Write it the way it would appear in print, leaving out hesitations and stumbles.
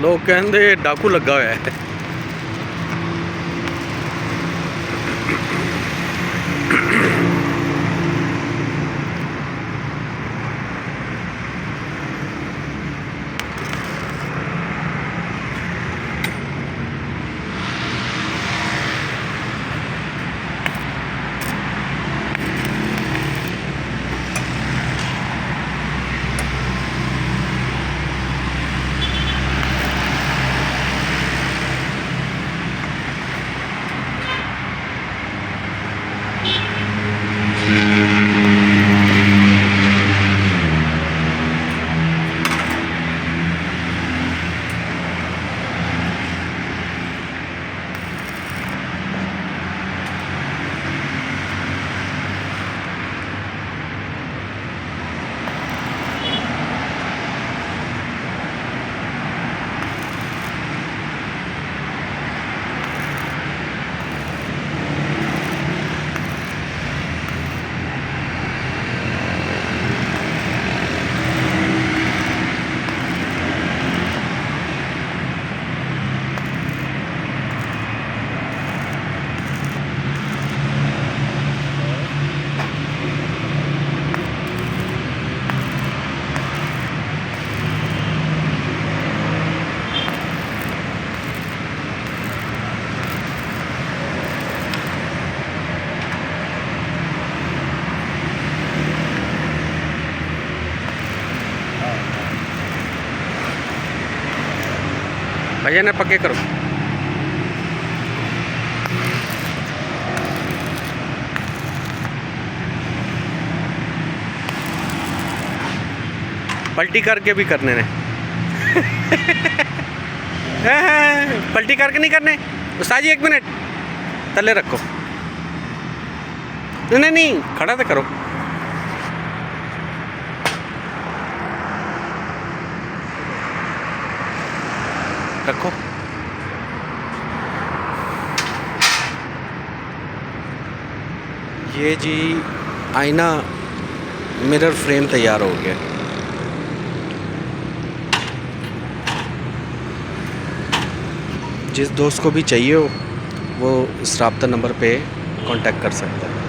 लोग कहते डाकू लगा हुआ है। भैया ने पक्के करो। पलटी करके भी करने ने पलटी करके नहीं करने उस्ताद जी, 1 मिनट तले रखो। नहीं नहीं, खड़ा तो करो। रखो। ये जी आईना मिरर फ्रेम तैयार हो गया। जिस दोस्त को भी चाहिए हो वो इस राब्ता नंबर पे कांटेक्ट कर सकता है।